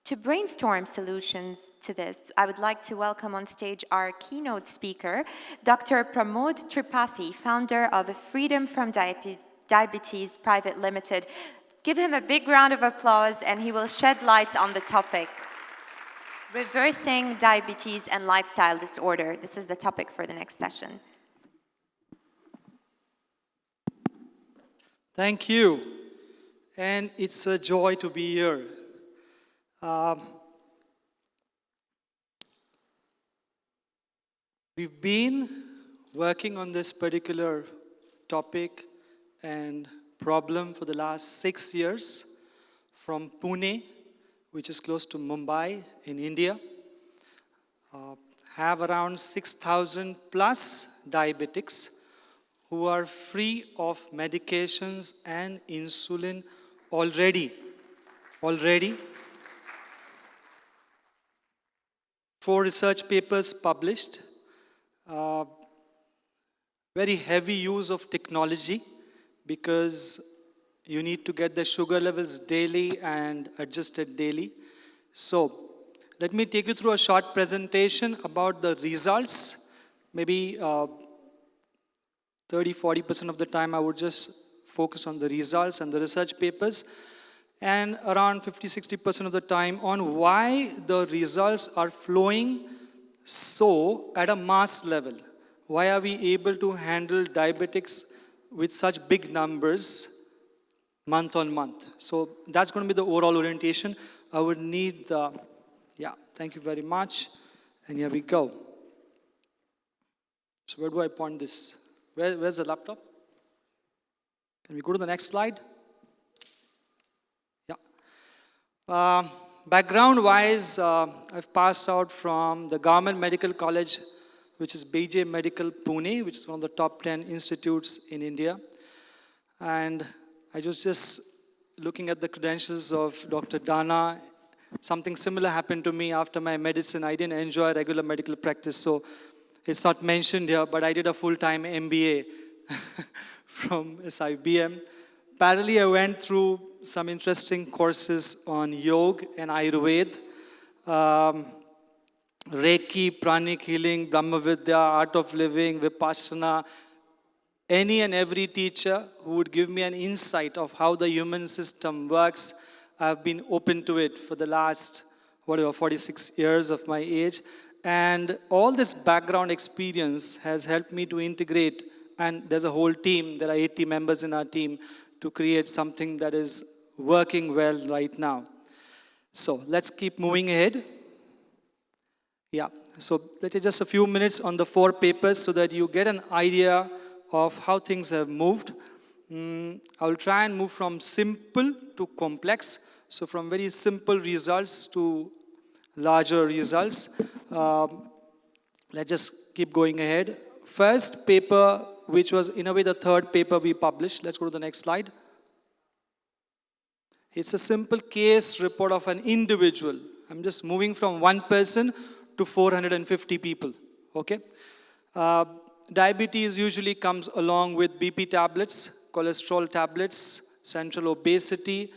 To brainstorm solutions to this, I would like to welcome on stage our keynote speaker, Dr. Pramod Tripathi, founder of Freedom from Diabetes Private Limited. Give him a big round of applause and he will shed light on the topic. Reversing diabetes and lifestyle disorder. This is the topic for the next session. Thank you. And it's a joy to be here. We've been working on this particular topic and problem for the last 6 years from Pune, which is close to Mumbai in India. Have around 6,000 plus diabetics who are free of medications and insulin already. 4 research papers published. Very heavy use of technology because you need to get the sugar levels daily and adjusted daily. So let me take you through a short presentation about the results. Maybe 30-40% of the time I would just focus on the results and the research papers, and around 50-60% of the time on why the results are flowing so at a mass level. Why are we able to handle diabetics with such big numbers month on month? So that's going to be the overall orientation. I would need the, thank you very much. And here we go. So where do I point this? Where's the laptop? Can we go to the next slide? Background-wise, I've passed out from the Government Medical College, which is BJ Medical Pune, which is one of the top 10 institutes in India. And I was just looking at the credentials of Dr. Dana. Something similar happened to me after my medicine. I didn't enjoy regular medical practice, so it's not mentioned here, but I did a full-time MBA from SIBM. Parallelly, I went through some interesting courses on yoga and Ayurveda, Reiki, pranic healing, Brahma Vidya, art of living, Vipassana. Any and every teacher who would give me an insight of how the human system works, I've been open to it for the last, 46 years of my age. And all this background experience has helped me to integrate, and there's a whole team, there are 80 members in our team, to create something that is working well right now. So let's keep moving ahead. So let's take just a few minutes on the 4 papers so that you get an idea of how things have moved. I'll try and move from simple to complex. So from very simple results to larger results. Let's just keep going ahead. First paper, which was in a way the third paper we published. Let's go to the next slide. It's a simple case report of an individual. I'm just moving from one person to 450 people. Okay. Diabetes usually comes along with BP tablets, cholesterol tablets, central obesity,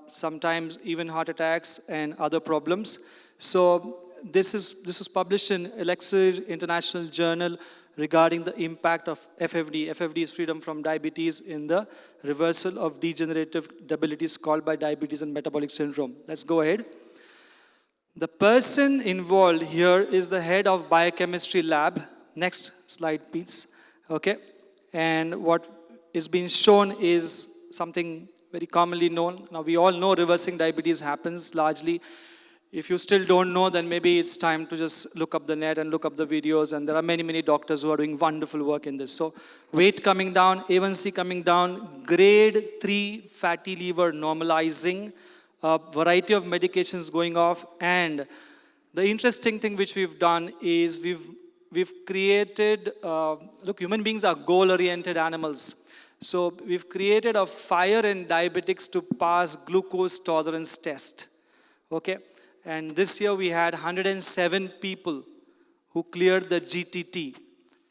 sometimes even heart attacks and other problems. So this was published in Elixir International Journal regarding the impact of FFD. FFD is freedom from diabetes in the reversal of degenerative debilities caused by diabetes and metabolic syndrome. Let's go ahead. The person involved here is the head of biochemistry lab. Next slide, please. Okay. And what is being shown is something very commonly known. Now, we all know reversing diabetes happens largely. If you still don't know, then maybe it's time to just look up the net and look up the videos. And there are many, many doctors who are doing wonderful work in this. So weight coming down, A1C coming down, grade 3 fatty liver normalizing, a variety of medications going off. And the interesting thing which we've done is we've created, look, human beings are goal-oriented animals. So we've created a fire in diabetics to pass glucose tolerance test. Okay. And this year we had 107 people who cleared the GTT.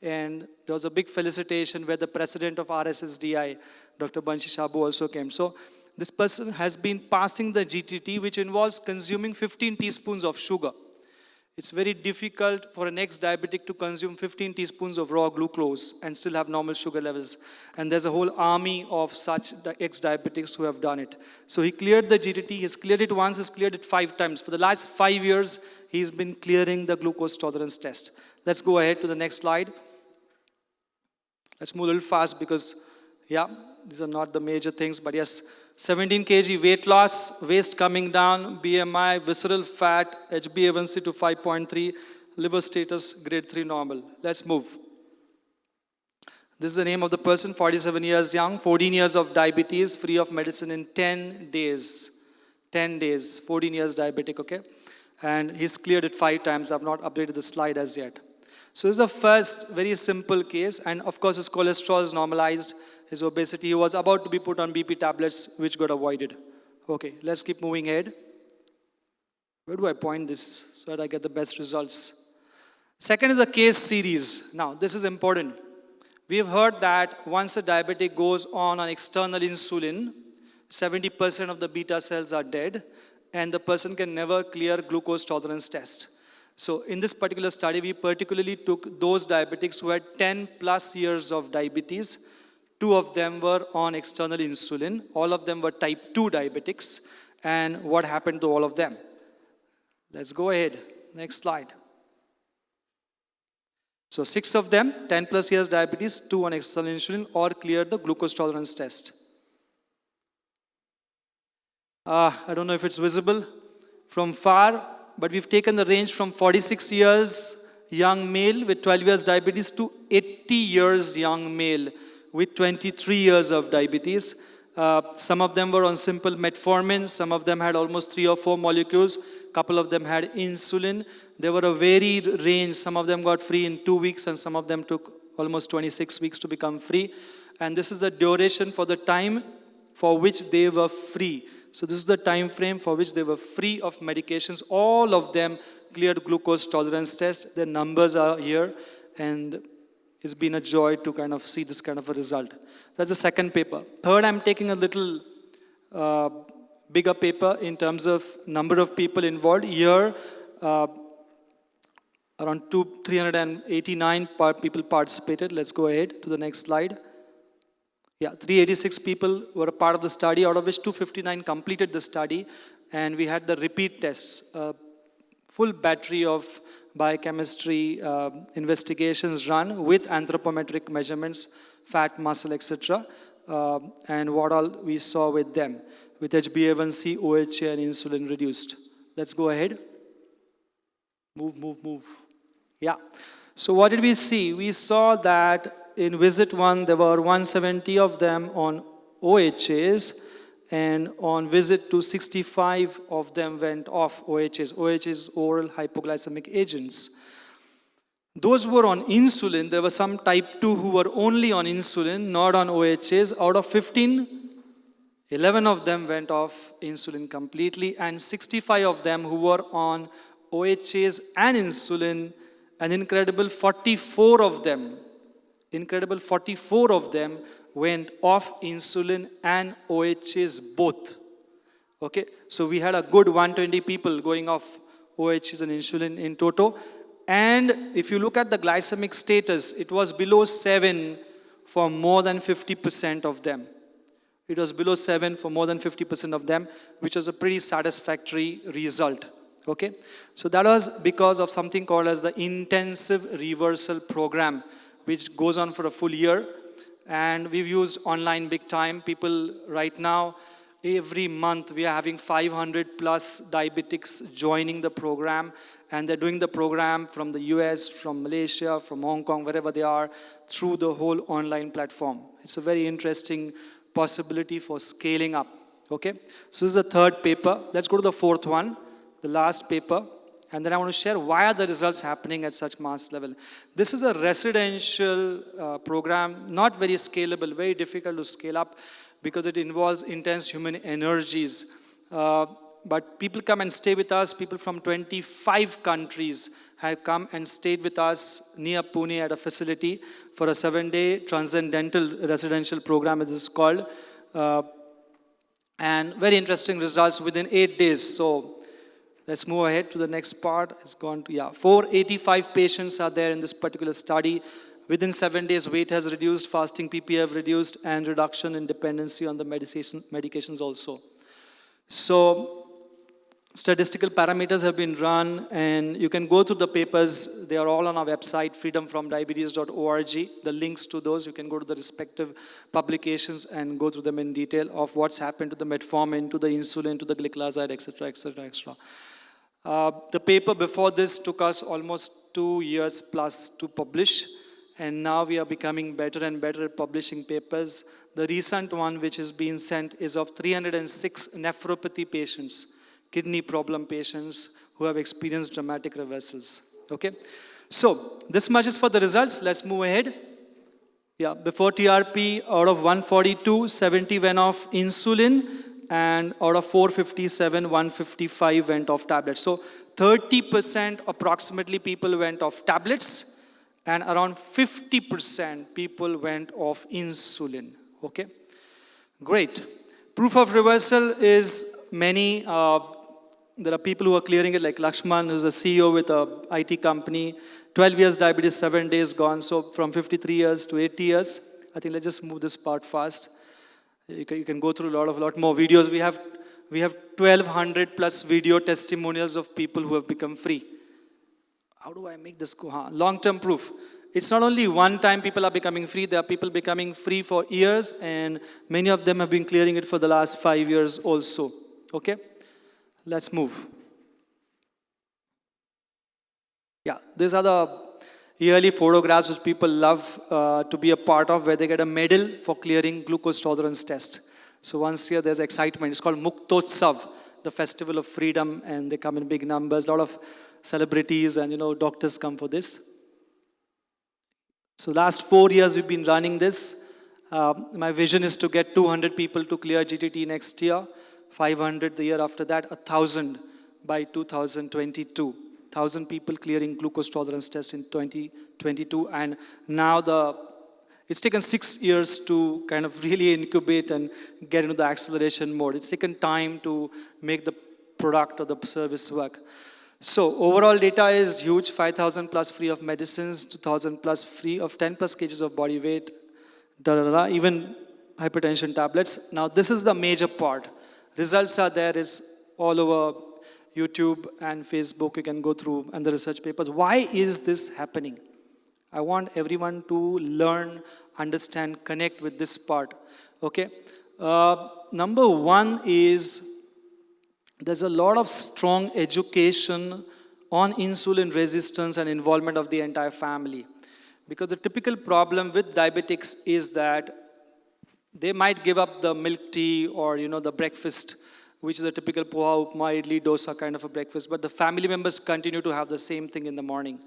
And there was a big felicitation where the president of RSSDI, Dr. Banshi Shabu, also came. So This person has been passing the GTT, which involves consuming 15 teaspoons of sugar. It's very difficult for an ex-diabetic to consume 15 teaspoons of raw glucose and still have normal sugar levels. And there's a whole army of such ex-diabetics who have done it. So he cleared the GTT. He's cleared it once. He's cleared it 5 times. For the last 5 years, he's been clearing the glucose tolerance test. Let's go ahead to the next slide. Let's move a little fast because, yeah, these are not the major things. But yes, 17 kg weight loss, waist coming down, BMI, visceral fat, HbA1c to 5.3, liver status grade 3 normal. Let's move. This is the name of the person, 47 years young, 14 years of diabetes, free of medicine in 10 days. 10 days, 14 years diabetic, okay? And he's cleared it 5 times. I've not updated the slide as yet. So this is the first very simple case. And of course, his cholesterol is normalized. His obesity, he was about to be put on BP tablets, which got avoided. Okay, let's keep moving ahead. Where do I point this so that I get the best results? Second is a case series. Now, this is important. We have heard that once a diabetic goes on an external insulin, 70% of the beta cells are dead, and the person can never clear glucose tolerance test. So in this particular study, we particularly took those diabetics who had 10 plus years of diabetes. 2 of them were on external insulin. All of them were type 2 diabetics. And what happened to all of them? Let's go ahead. Next slide. So 6 of them, 10 plus years diabetes, 2 on external insulin, or cleared the glucose tolerance test. I don't know if it's visible from far, but we've taken the range from 46 years young male with 12 years diabetes to 80 years young male with 23 years of diabetes. Some of them were on simple metformin. Some of them had almost 3 or 4 molecules. A couple of them had insulin. They were a varied range. Some of them got free in 2 weeks, and some of them took almost 26 weeks to become free. And this is the duration for the time for which they were free. So this is the time frame for which they were free of medications. All of them cleared glucose tolerance test. Their numbers are here, and it's been a joy to kind of see this kind of a result. That's the second paper. Third, I'm taking a little bigger paper in terms of number of people involved. Here, around 389 people participated. Let's go ahead to the next slide. Yeah, 386 people were a part of the study, out of which 259 completed the study. And we had the repeat tests, full battery of biochemistry investigations run with anthropometric measurements, fat, muscle, etc. And what all we saw with them, with HbA1c, OHA, and insulin reduced. Let's go ahead. Move. Yeah. So what did we see? We saw that in visit 1, there were 170 of them on OHAs, and on visit 2, 65 of them went off OHAs. OHAs, oral hypoglycemic agents. Those who were on insulin, there were some type 2 who were only on insulin, not on OHAs. Out of 15, 11 of them went off insulin completely, and 65 of them who were on OHAs and insulin, an incredible 44 of them went off insulin and OHAs both. Okay, so we had a good 120 people going off OHAs and insulin in total. And if you look at the glycemic status, it was below 7 for more than 50% of them. It was below 7 for more than 50% of them, which was a pretty satisfactory result. Okay, so that was because of something called as the intensive reversal program, which goes on for a full year. And we've used online big time. People right now, every month, we are having 500 plus diabetics joining the program. And they're doing the program from the US, from Malaysia, from Hong Kong, wherever they are, through the whole online platform. It's a very interesting possibility for scaling up. Okay, so this is the third paper. Let's go to the fourth one, the last paper. And then I want to share why are the results happening at such mass level. This is a residential program, not very scalable, very difficult to scale up because it involves intense human energies. But people come and stay with us. People from 25 countries have come and stayed with us near Pune at a facility for a 7-day transcendental residential program, as it is called. And very interesting results within 8 days. So let's move ahead to the next part. It's gone to, 485 patients are there in this particular study. Within 7 days, weight has reduced, fasting PPF reduced, and reduction in dependency on the medications also. So statistical parameters have been run, and you can go through the papers. They are all on our website, freedomfromdiabetes.org. The links to those, you can go to the respective publications and go through them in detail of what's happened to the metformin, to the insulin, to the gliclazide, etc., etc., etc. The paper before this took us almost 2 years plus to publish, and now we are becoming better and better at publishing papers. The recent one which is being sent is of 306 nephropathy patients, kidney problem patients who have experienced dramatic reversals. Okay, so this much is for the results. Let's move ahead. Yeah, before TRP, out of 142, 70 went off insulin, and out of 457, 155 went off tablets. So 30% approximately people went off tablets, and around 50% people went off insulin. Okay, great. Proof of reversal is many. There are people who are clearing it, like Lakshman, who's a CEO with a IT company. 12 years diabetes, 7 days gone. So from 53 years to 80 years. I think let's just move this part fast. You can go through a lot more videos. We have 1,200 plus video testimonials of people who have become free. How do I make this go? Long-term proof. It's not only one time people are becoming free. There are people becoming free for years, and many of them have been clearing it for the last 5 years also. Okay? Let's move. Yeah, these are the yearly photographs which people love to be a part of, where they get a medal for clearing glucose tolerance test. So once a year there's excitement. It's called Muktotsav, the festival of freedom, and they come in big numbers. A lot of celebrities and doctors come for this. So last 4 years we've been running this. My vision is to get 200 people to clear GTT next year, 500 the year after that, 1,000 by 2022. 1,000 people clearing glucose tolerance test in 2022, and now it's taken 6 years to kind of really incubate and get into the acceleration mode. It's taken time to make the product or the service work. So overall data is huge, 5,000 plus free of medicines, 2,000 plus free of 10 plus kgs of body weight, even hypertension tablets. Now this is the major part. Results are there, it's all over YouTube and Facebook, you can go through, and the research papers. Why is this happening? I want everyone to learn, understand, connect with this part. Okay? Number one is, there's a lot of strong education on insulin resistance and involvement of the entire family. Because the typical problem with diabetics is that they might give up the milk tea or the breakfast, which is a typical poha, upma, idli, dosa kind of a breakfast, but the family members continue to have the same thing in the morning.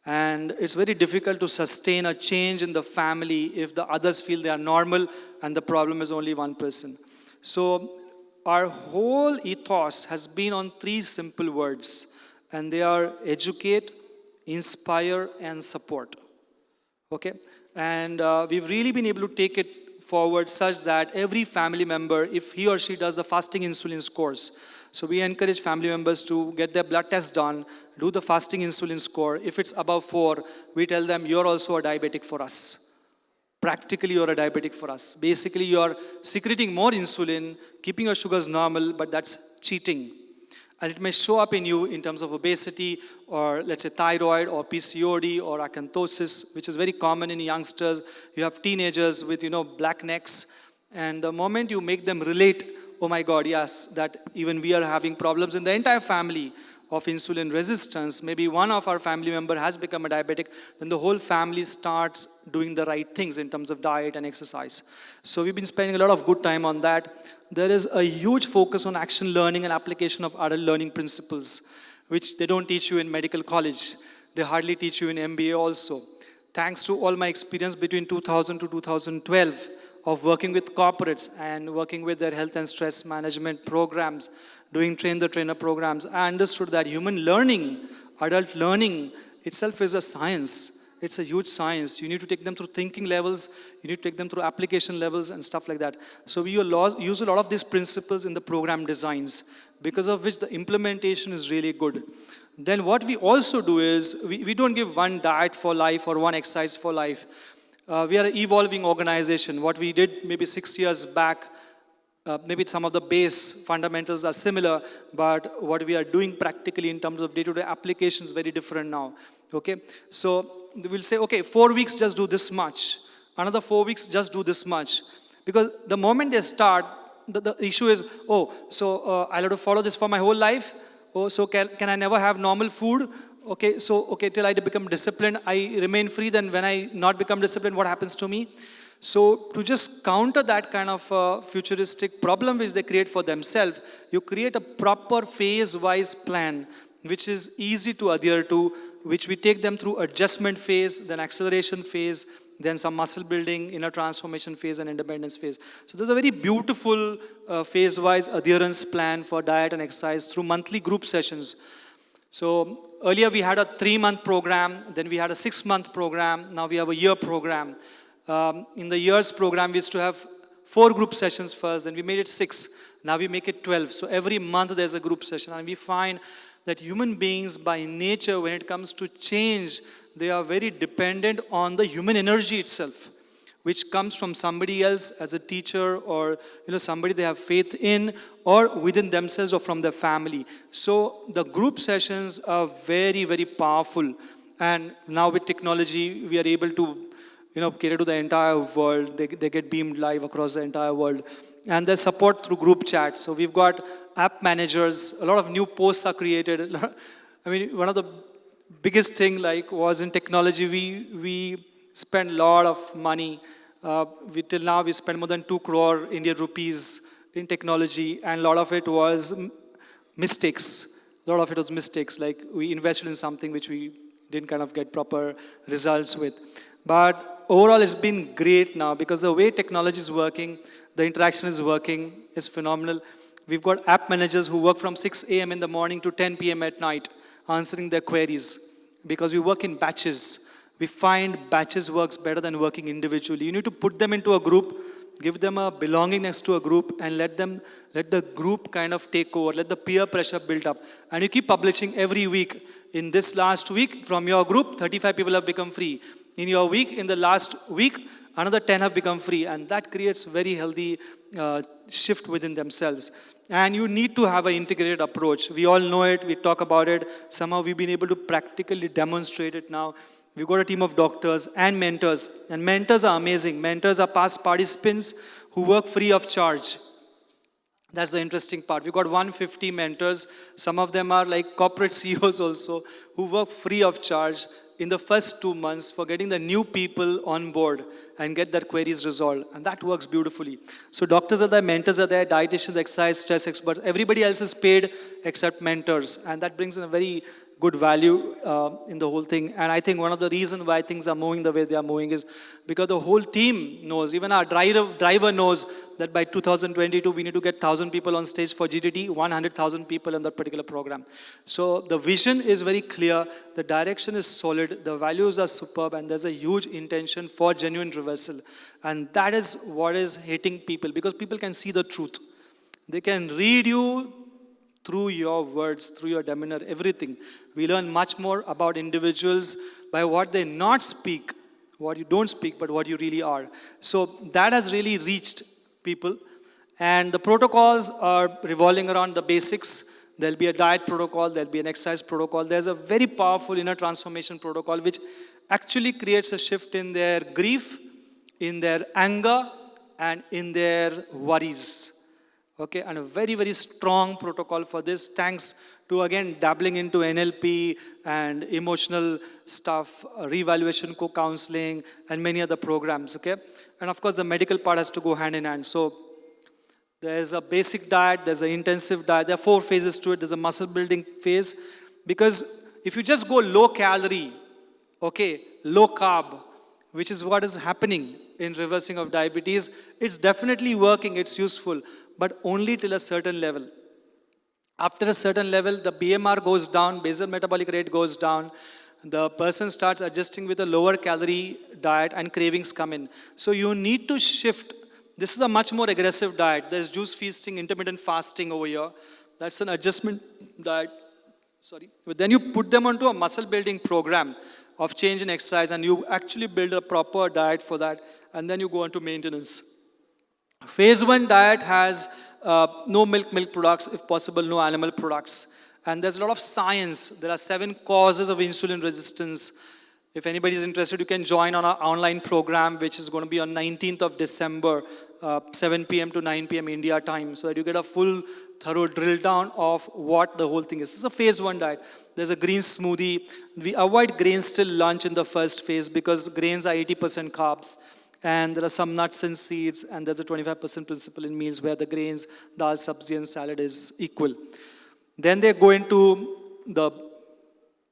And it's very difficult to sustain a change in the family if the others feel they are normal and the problem is only one person. So our whole ethos has been on 3 simple words, and they are educate, inspire, and support. Okay? And we've really been able to take it forward such that every family member, if he or she does the fasting insulin course, so we encourage family members to get their blood test done, do the fasting insulin score. If it's above 4, we tell them you're also a diabetic for us. Practically, you're a diabetic for us. Basically, you're secreting more insulin, keeping your sugars normal, but that's cheating. And it may show up in you in terms of obesity, or let's say thyroid, or PCOD, or acanthosis, which is very common in youngsters. You have teenagers with, black necks. And the moment you make them relate, oh my God, yes, that even we are having problems in the entire family of insulin resistance, maybe one of our family member has become a diabetic, then the whole family starts doing the right things in terms of diet and exercise. So we've been spending a lot of good time on that. There is a huge focus on action learning and application of adult learning principles, which they don't teach you in medical college. They hardly teach you in MBA also. Thanks to all my experience between 2000 to 2012 of working with corporates and working with their health and stress management programs, doing train-the-trainer programs, I understood that human learning, adult learning itself is a science. It's a huge science. You need to take them through thinking levels, you need to take them through application levels and stuff like that. So we use a lot of these principles in the program designs, because of which the implementation is really good. Then what we also do is, we don't give one diet for life or one exercise for life. We are an evolving organization. What we did maybe 6 years back, maybe some of the base fundamentals are similar, but what we are doing practically in terms of day-to-day application is very different now. Okay, so we'll say, okay, 4 weeks just do this much, another 4 weeks just do this much, because the moment they start, the issue is, oh, so I'll have to follow this for my whole life. Oh, so can I never have normal food? Okay, so okay, till I become disciplined, I remain free. Then when I not become disciplined, what happens to me? So to just counter that kind of futuristic problem which they create for themselves, you create a proper phase-wise plan, which is easy to adhere to, which we take them through adjustment phase, then acceleration phase, then some muscle building, inner transformation phase, and independence phase. So there's a very beautiful phase-wise adherence plan for diet and exercise through monthly group sessions. So earlier we had a 3-month program, then we had a 6-month program, now we have a year program. In the year's program, we used to have 4 group sessions first, then we made it 6. Now we make it 12. So every month there's a group session, and we find that human beings by nature, when it comes to change, they are very dependent on the human energy itself, which comes from somebody else as a teacher, or somebody they have faith in, or within themselves, or from their family. So the group sessions are very, very powerful. And now with technology, we are able to cater to the entire world. They get beamed live across the entire world. And there's support through group chat. So we've got app managers. A lot of new posts are created. I mean, one of the biggest thing was in technology. We spend a lot of money. Till now, we spend more than 2 crore Indian rupees in technology. And a lot of it was mistakes. A lot of it was mistakes. Like we invested in something which we didn't kind of get proper results with. But overall, it's been great now, because the way technology is working, the interaction is working, is phenomenal. We've got app managers who work from 6 a.m. in the morning to 10 p.m. at night, answering their queries, because we work in batches. We find batches works better than working individually. You need to put them into a group, give them a belongingness to a group, and let the group kind of take over, let the peer pressure build up. And you keep publishing every week. In this last week, from your group, 35 people have become free. In your week, in the last week, another 10 have become free. And that creates very healthy shift within themselves. And you need to have an integrated approach. We all know it. We talk about it. Somehow we've been able to practically demonstrate it now. We've got a team of doctors and mentors. And mentors are amazing. Mentors are past participants who work free of charge. That's the interesting part. We've got 150 mentors. Some of them are like corporate CEOs also, who work free of charge in the first 2 months for getting the new people on board and get their queries resolved. And that works beautifully. So doctors are there, mentors are there, dietitians, exercise, stress experts. Everybody else is paid except mentors. And that brings in a very good value in the whole thing. And I think one of the reasons why things are moving the way they are moving is because the whole team knows, even our driver knows that by 2022, we need to get 1,000 people on stage for GTT, 100,000 people in that particular program. So the vision is very clear, the direction is solid, the values are superb, and there's a huge intention for genuine reversal. And that is what is hitting people, because people can see the truth. They can read you through your words, through your demeanor, everything. We learn much more about individuals by what they not speak, what you don't speak, but what you really are. So that has really reached people. And the protocols are revolving around the basics. There'll be a diet protocol, there'll be an exercise protocol. There's a very powerful inner transformation protocol, which actually creates a shift in their grief, in their anger, and in their worries. Okay, and a very, very strong protocol for this, thanks to, again, dabbling into NLP and emotional stuff, revaluation, co-counseling, and many other programs, okay? And of course, the medical part has to go hand in hand. So there's a basic diet, there's an intensive diet. There are 4 phases to it. There's a muscle building phase. Because if you just go low calorie, okay, low carb, which is what is happening in reversing of diabetes, it's definitely working, it's useful, but only till a certain level. After a certain level, the BMR goes down, basal metabolic rate goes down, the person starts adjusting with a lower calorie diet and cravings come in. So you need to shift. This is a much more aggressive diet. There's juice feasting, intermittent fasting over here. That's an adjustment diet. Sorry. But then you put them onto a muscle building program of change in exercise, and you actually build a proper diet for that, and then you go on to maintenance. Phase 1 diet has no milk products, if possible, no animal products. And there's a lot of science. There are 7 causes of insulin resistance. If anybody is interested, you can join on our online program, which is going to be on 19th of December, 7 p.m. to 9 p.m. India time, so that you get a full, thorough drill down of what the whole thing is. This is a phase 1 diet. There's a green smoothie. We avoid grains till lunch in the first phase because grains are 80% carbs. And there are some nuts and seeds, and there's a 25% principle in meals where the grains, dal, sabzi, and salad is equal. Then they go into the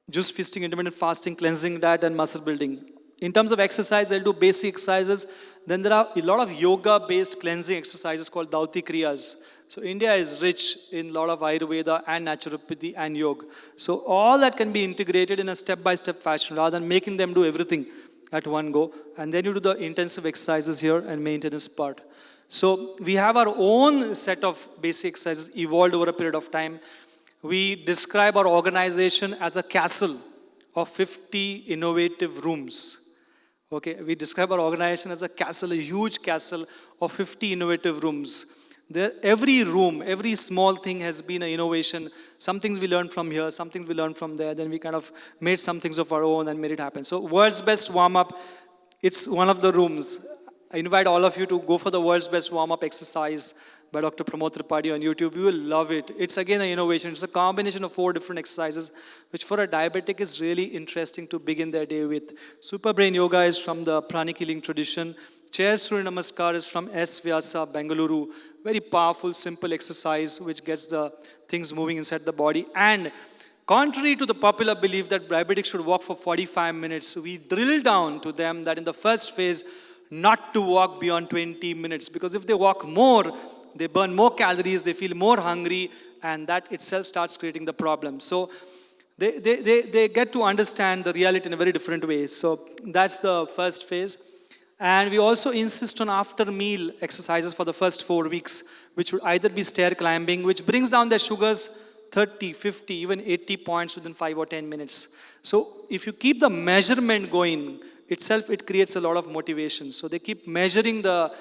juice feasting, intermittent fasting, cleansing diet, and muscle building. In terms of exercise, they'll do basic exercises. Then there are a lot of yoga-based cleansing exercises called Dauti Kriyas. So India is rich in a lot of Ayurveda and naturopathy and yoga. So all that can be integrated in a step-by-step fashion rather than making them do everything at one go. And then you do the intensive exercises here and maintenance part. So we have our own set of basic exercises evolved over a period of time. We describe our organization as a castle of 50 innovative rooms. Okay, we describe our organization as a castle, a huge castle of 50 innovative rooms. There, every room, every small thing has been an innovation. Some things we learned from here, some things we learned from there. Then we kind of made some things of our own and made it happen. So world's best warm-up, it's one of the rooms. I invite all of you to go for the world's best warm-up exercise by Dr. Pramod Tripathi on YouTube. You will love it. It's again an innovation. It's a combination of 4 different exercises, which for a diabetic is really interesting to begin their day with. Super Brain Yoga is from the pranic healing tradition. Chair Surya Namaskar is from S. Vyasa, Bengaluru. Very powerful, simple exercise which gets the things moving inside the body. And contrary to the popular belief that diabetics should walk for 45 minutes, we drill down to them that in the first phase, not to walk beyond 20 minutes. Because if they walk more, they burn more calories, they feel more hungry, and that itself starts creating the problem. So they get to understand the reality in a very different way. So that's the first phase. And we also insist on after meal exercises for the first 4 weeks, which would either be stair climbing, which brings down their sugars 30, 50, even 80 points within 5 or 10 minutes. So if you keep the measurement going itself, it creates a lot of motivation. So they keep measuring the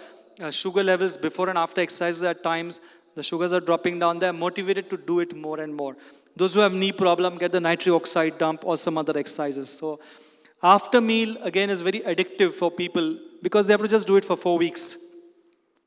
sugar levels before and after exercises at times. The sugars are dropping down. They're motivated to do it more and more. Those who have knee problem get the nitric oxide dump or some other exercises. So after meal, again, is very addictive for people because they have to just do it for 4 weeks.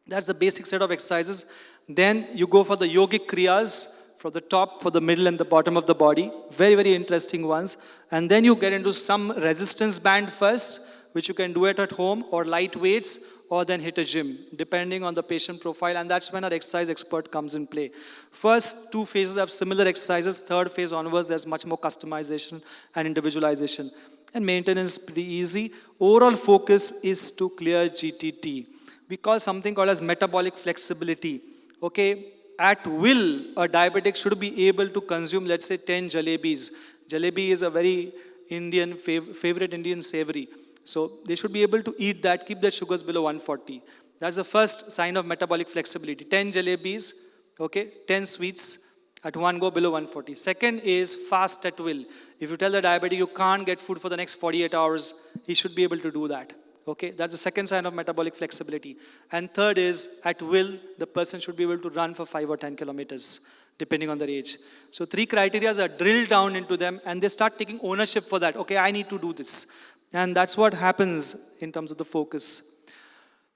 That's the basic set of exercises. Then you go for the yogic kriyas for the top, for the middle, and the bottom of the body. Very, very interesting ones. And then you get into some resistance band first, which you can do it at home, or light weights, or then hit a gym, depending on the patient profile. And that's when our exercise expert comes in play. First 2 phases have similar exercises. 3rd phase onwards, there's much more customization and individualization. And maintenance pretty easy. Overall focus is to clear GTT. We call something called as metabolic flexibility. Okay, at will, a diabetic should be able to consume, let's say, 10 jalebis. Jalebi is a very Indian, favorite Indian savory. So they should be able to eat that, keep their sugars below 140. That's the first sign of metabolic flexibility. 10 jalebis, okay, 10 sweets at one go below 140. Second is fast at will. If you tell the diabetic you can't get food for the next 48 hours, he should be able to do that. Okay, that's the second sign of metabolic flexibility. And third is, at will, the person should be able to run for 5 or 10 kilometers, depending on their age. So 3 criteria are drilled down into them, and they start taking ownership for that. Okay, I need to do this. And that's what happens in terms of the focus.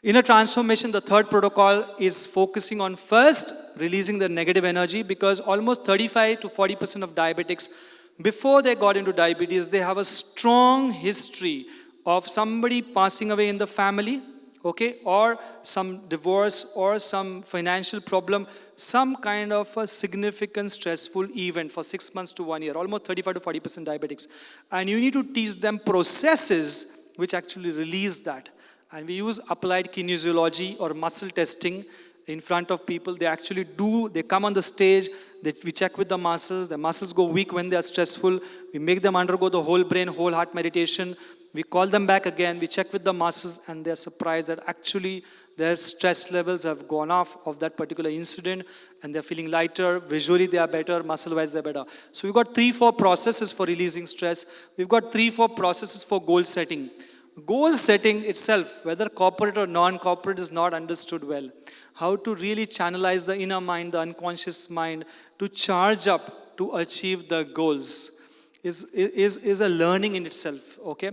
In a transformation, the 3rd protocol is focusing on first releasing the negative energy, because almost 35 to 40% of diabetics, before they got into diabetes, they have a strong history of somebody passing away in the family, okay, or some divorce or some financial problem, some kind of a significant stressful event for 6 months to 1 year, almost 35 to 40% diabetics. And you need to teach them processes which actually release that. And we use applied kinesiology or muscle testing in front of people. They actually do, they come on the stage, we check with the muscles go weak when they are stressful, we make them undergo the whole brain, whole heart meditation, we call them back again, we check with the muscles, and they're surprised that actually their stress levels have gone off of that particular incident, and they're feeling lighter, visually they are better, muscle-wise they're better. So we've got 3-4 processes for releasing stress. We've got 3-4 processes for goal setting. Goal setting itself, whether corporate or non-corporate, is not understood well. How to really channelize the inner mind, the unconscious mind, to charge up to achieve the goals is a learning in itself, okay?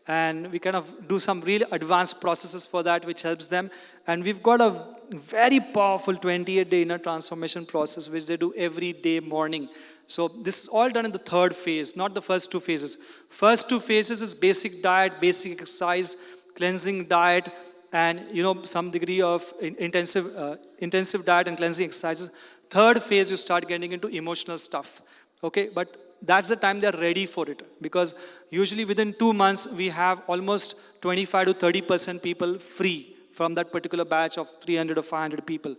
And we kind of do some really advanced processes for that, which helps them. And we've got a very powerful 28-day inner transformation process, which they do every day morning. So this is all done in the 3rd phase, not the first 2 phases. First 2 phases is basic diet, basic exercise, cleansing diet, and some degree of intensive diet and cleansing exercises. 3rd phase, you start getting into emotional stuff, okay? But that's the time they're ready for it, because usually within 2 months we have almost 25 to 30% people free from that particular batch of 300 or 500 people.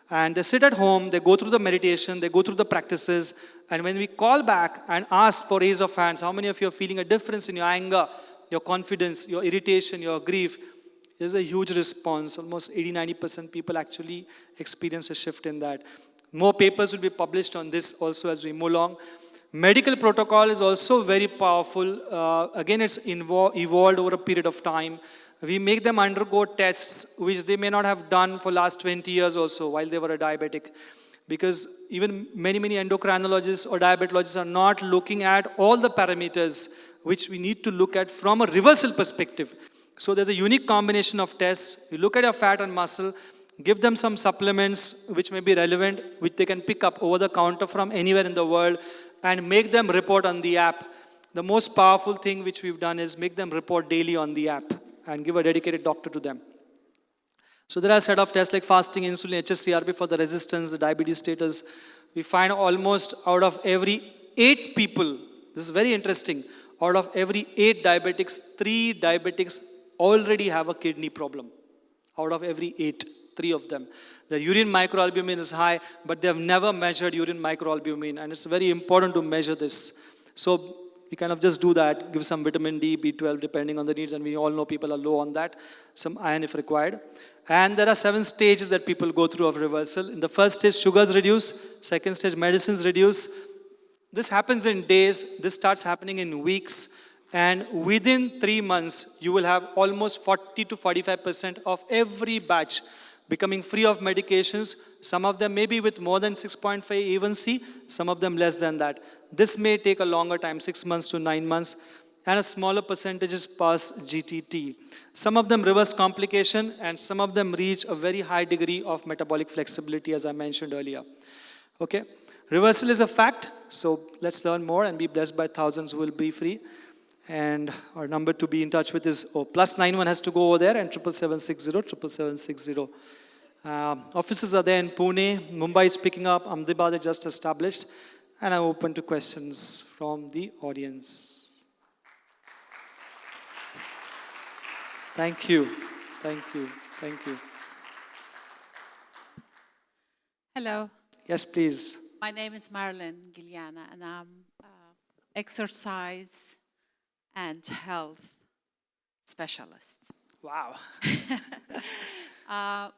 And they sit at home, they go through the meditation, they go through the practices, and when we call back and ask for raise of hands, how many of you are feeling a difference in your anger, your confidence, your irritation, your grief? There's a huge response. Almost 80-90% people actually experience a shift in that. More papers will be published on this also as we move along. Medical protocol is also very powerful. Again, it's evolved over a period of time. We make them undergo tests which they may not have done for last 20 years or so while they were a diabetic. Because even many endocrinologists or diabetologists are not looking at all the parameters which we need to look at from a reversal perspective. So there's a unique combination of tests. You look at your fat and muscle, give them some supplements which may be relevant, which they can pick up over the counter from anywhere in the world, and make them report on the app. The most powerful thing which we've done is make them report daily on the app and give a dedicated doctor to them. So there are a set of tests like fasting, insulin, HSCRP for the resistance, the diabetes status. We find almost out of every 8 people, this is very interesting, out of every 8 diabetics, 3 diabetics already have a kidney problem. Out of every 8, 3 of them. The urine microalbumin is high, but they have never measured urine microalbumin, and it's very important to measure this. So we kind of just do that, give some vitamin D, B12, depending on the needs, and we all know people are low on that, some iron if required. And there are 7 stages that people go through of reversal. In the first stage, sugars reduce. Second stage, medicines reduce. This happens in days. This starts happening in weeks. And within 3 months, you will have almost 40 to 45% of every batch becoming free of medications. Some of them maybe with more than 6.5 A1C, some of them less than that. This may take a longer time, 6 months to 9 months, and a smaller percentages pass GTT. Some of them reverse complication, and some of them reach a very high degree of metabolic flexibility, as I mentioned earlier. Okay, reversal is a fact, so let's learn more and be blessed by thousands who will be free. And our number to be in touch with is +91 has to go over there, and 77760 offices are there in Pune. Mumbai is picking up. Ahmedabad is just established. And I'm open to questions from the audience. Thank you. Thank you. Thank you. Hello. Yes, please. My name is Marilyn Giliana, and I'm exercise and health specialist. Wow.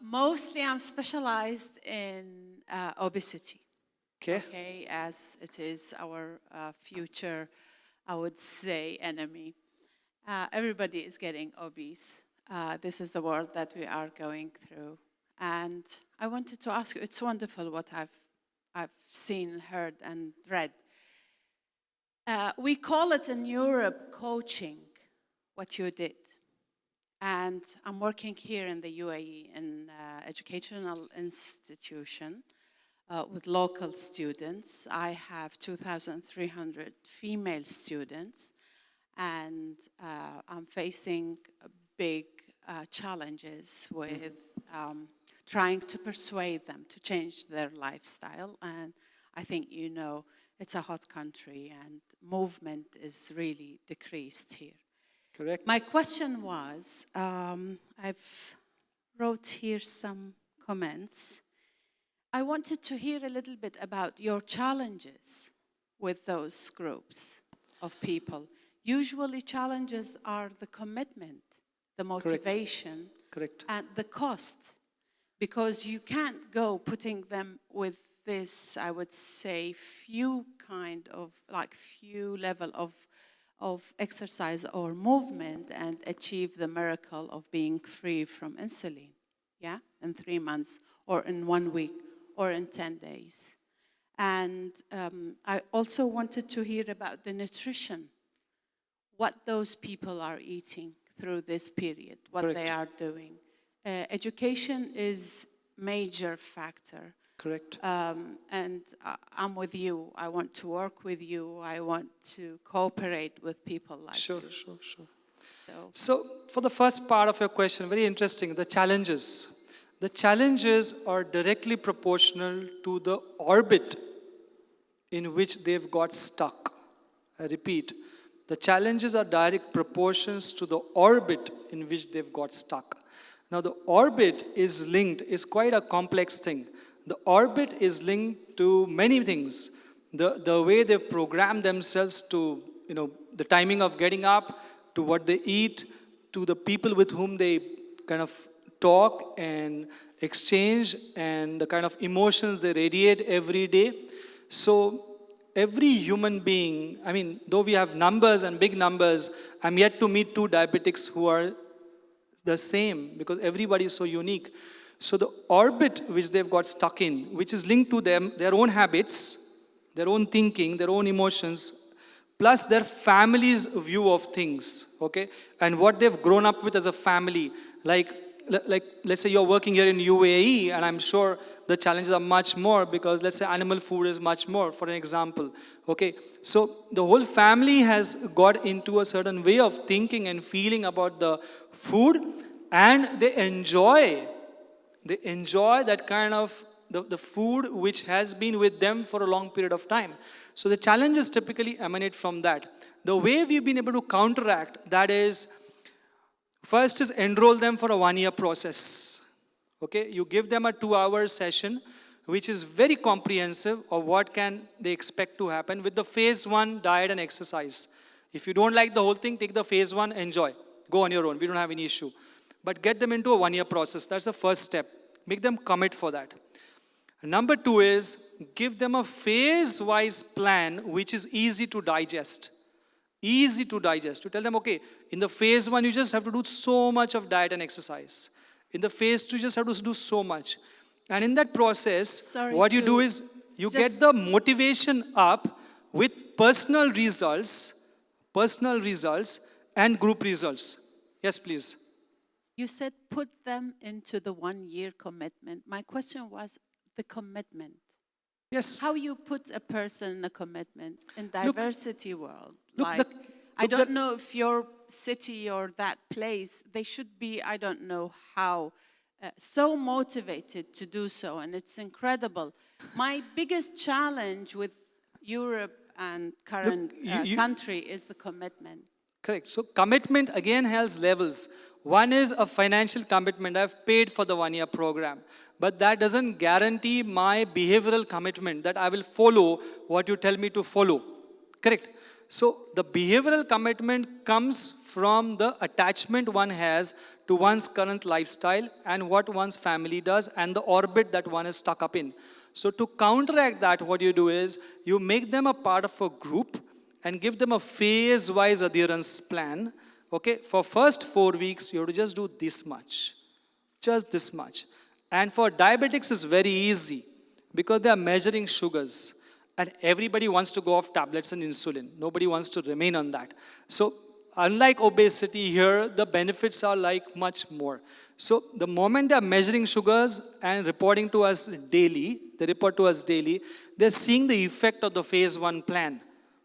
Mostly I'm specialized in obesity. Okay, as it is our future, I would say, enemy. Everybody is getting obese. This is the world that we are going through. And I wanted to ask you, it's wonderful what I've seen, heard, and read. We call it in Europe coaching, what you did. And I'm working here in the UAE in educational institution with local students. I have 2,300 female students, and I'm facing big challenges with trying to persuade them to change their lifestyle. And I think you know it's a hot country and movement is really decreased here. Correct. My question was, I've wrote here some comments. I wanted to hear a little bit about your challenges with those groups of people. Usually challenges are the commitment, the motivation, Correct. and the cost, because you can't go putting them with this, I would say, few level of exercise or movement and achieve the miracle of being free from insulin, yeah, in 3 months or in 1 week or in 10 days. And I also wanted to hear about the nutrition, what those people are eating through this period, what Correct. they are doing. Education is major factor. Correct. And I'm with you. I want to work with you. I want to cooperate with people like Sure, you. sure, sure. So, So for the first part of your question, very interesting, the challenges. The challenges are directly proportional to the orbit in which they've got stuck. I repeat, the challenges are direct proportions to the orbit in which they've got stuck. Now the orbit is linked, is quite a complex thing. The orbit is linked to many things. The way they've programmed themselves to, the timing of getting up, to what they eat, to the people with whom they kind of talk and exchange, and the kind of emotions they radiate every day. So every human being, I mean, though we have numbers and big numbers, I'm yet to meet 2 diabetics who are the same, because everybody is so unique. So the orbit which they've got stuck in, which is linked to them, their own habits, their own thinking, their own emotions, plus their family's view of things, okay? And what they've grown up with as a family. Like let's say you're working here in UAE, and I'm sure the challenges are much more, because let's say animal food is much more, for an example, okay? So the whole family has got into a certain way of thinking and feeling about the food, and they enjoy that kind of the food which has been with them for a long period of time. So the challenges typically emanate from that. The way we've been able to counteract that is, first is enroll them for a 1-year process. Okay, you give them a 2-hour session, which is very comprehensive of what can they expect to happen with the phase 1 diet and exercise. If you don't like the whole thing, take the phase 1, enjoy. Go on your own, we don't have any issue. But get them into a 1-year process. That's the first step. Make them commit for that. Number 2 is give them a phase-wise plan which is easy to digest. Easy to digest. You tell them, okay, in the phase 1, you just have to do so much of diet and exercise. In the phase 2, you just have to do so much. And in that process, what you do is you get the motivation up with personal results and group results. Yes, please. you said put them into the 1-year commitment. My question was the commitment. Yes. How you put a person in a commitment in diversity world? I don't know if your city or that place, they should be, I don't know how, so motivated to do so, and it's incredible. My biggest challenge with Europe and current country is the commitment. Correct. So commitment again has levels. One is a financial commitment. I've paid for the 1-year program. But that doesn't guarantee my behavioral commitment that I will follow what you tell me to follow. Correct. So the behavioral commitment comes from the attachment one has to one's current lifestyle and what one's family does and the orbit that one is stuck up in. So to counteract that, what you do is you make them a part of a group and give them a phase-wise adherence plan. Okay, for first 4 weeks, you have to just do this much. Just this much. And for diabetics, it's very easy because they are measuring sugars. And everybody wants to go off tablets and insulin. Nobody wants to remain on that. So unlike obesity here, the benefits are like much more. So the moment they are measuring sugars and reporting to us daily, they're seeing the effect of the phase 1 plan.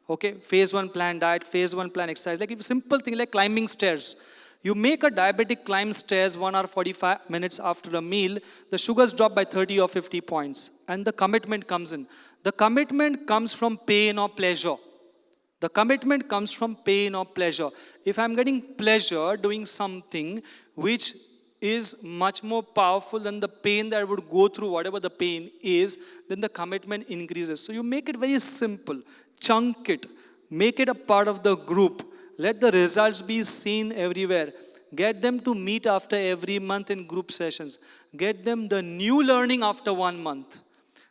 Okay, phase 1 plan diet, phase 1 plan exercise. Like a simple thing like climbing stairs. You make a diabetic climb stairs 1 hour 45 minutes after a meal, the sugars drop by 30 or 50 points. And the commitment comes in. The commitment comes from pain or pleasure. The commitment comes from pain or pleasure. If I'm getting pleasure doing something which is much more powerful than the pain that would go through, whatever the pain is, then the commitment increases. So you make it very simple, chunk it, make it a part of the group, let the results be seen everywhere. Get them to meet after every month in group sessions. Get them the new learning after 1 month.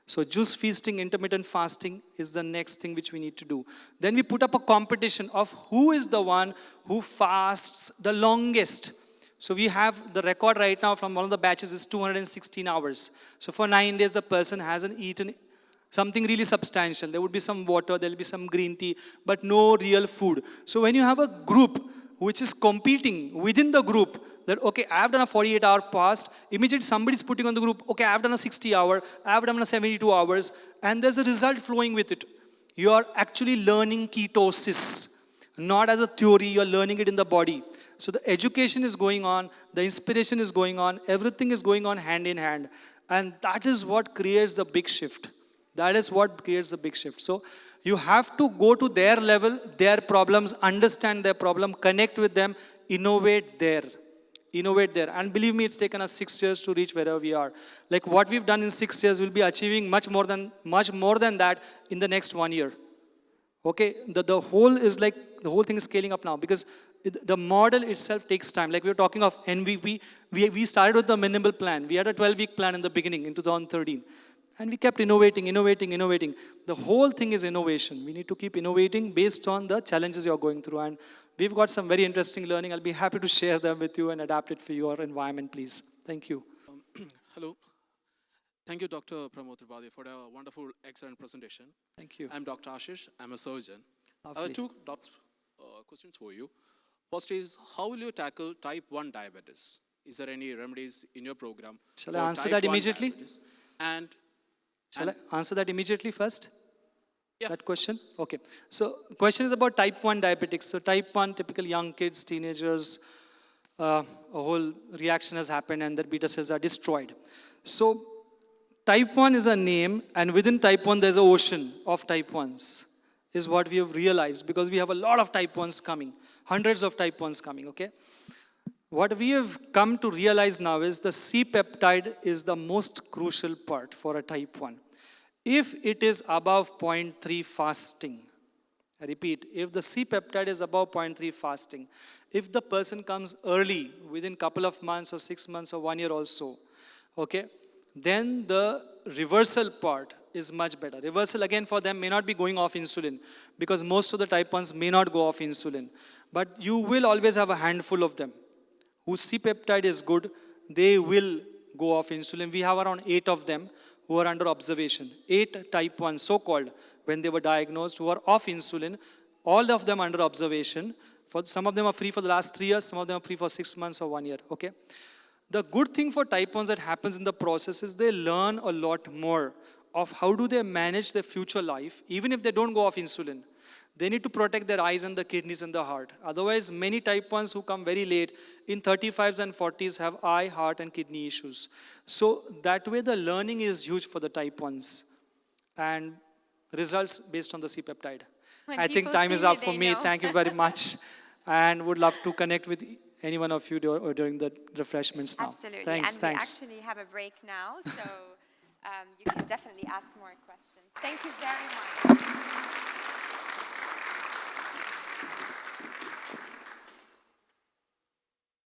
So juice feasting, intermittent fasting is the next thing which we need to do. Then we put up a competition of who is the one who fasts the longest. So we have the record right now from one of the batches is 216 hours. So for 9 days, the person hasn't eaten something really substantial. There would be some water, there will be some green tea, but no real food. So when you have a group which is competing within the group, that, okay, I have done a 48-hour fast, immediately somebody's putting on the group, okay, I have done a 60-hour, I have done a 72 hours, and there's a result flowing with it. You are actually learning ketosis. Not as a theory, you're learning it in the body. So the education is going on, the inspiration is going on, everything is going on hand in hand. And that is what creates the big shift. That is what creates the big shift. So you have to go to their level, their problems, understand their problem, connect with them, innovate there. Innovate there. And believe me, it's taken us 6 years to reach wherever we are. Like what we've done in 6 years, we'll be achieving much more than that in the next 1 year. Okay, the whole thing is scaling up now because the model itself takes time. Like we were talking of MVP, we started with the minimal plan. We had a 12-week plan in the beginning in 2013. And we kept innovating. The whole thing is innovation. We need to keep innovating based on the challenges you're going through. And we've got some very interesting learning. I'll be happy to share them with you and adapt it for your environment, please. Thank you. Hello. Thank you, Dr. Pramod Tripathi, for a wonderful, excellent presentation. Thank you. I'm Dr. Ashish. I'm a surgeon. Lovely. I have two questions for you. First is, how will you tackle type 1 diabetes? Is there any remedies in your program? Shall I answer that immediately? Shall I answer that immediately first? Yeah. That question? Okay. So question is about type 1 diabetics. So type 1, typical young kids, teenagers, a whole reaction has happened and their beta cells are destroyed. So type 1 is a name, and within type 1 there's an ocean of type 1s, is what we have realized, because we have a lot of type 1s coming, hundreds of type 1s coming, okay? What we have come to realize now is the C-peptide is the most crucial part for a type 1. If it is above 0.3 fasting, I repeat, if the C-peptide is above 0.3 fasting, if the person comes early, within couple of months or 6 months or 1 year also, okay, then the reversal part is much better. Reversal again for them may not be going off insulin, because most of the type 1s may not go off insulin. But you will always have a handful of them whose C-peptide is good, they will go off insulin. We have around 8 of them who are under observation. 8 type 1, so-called, when they were diagnosed, who are off insulin, all of them under observation. Some of them are free for the last 3 years, some of them are free for 6 months or 1 year, okay? The good thing for type 1s that happens in the process is they learn a lot more of how do they manage their future life, even if they don't go off insulin. They need to protect their eyes and the kidneys and the heart. Otherwise, many type 1s who come very late, in 35s and 40s, have eye, heart, and kidney issues. So that way, the learning is huge for the type 1s. And results based on the C-peptide. I think time is up for me. Thank you very much. And would love to connect with any one of you during the refreshments now. Absolutely. Thanks. We actually have a break now, so you can definitely ask more questions. Thank you very much.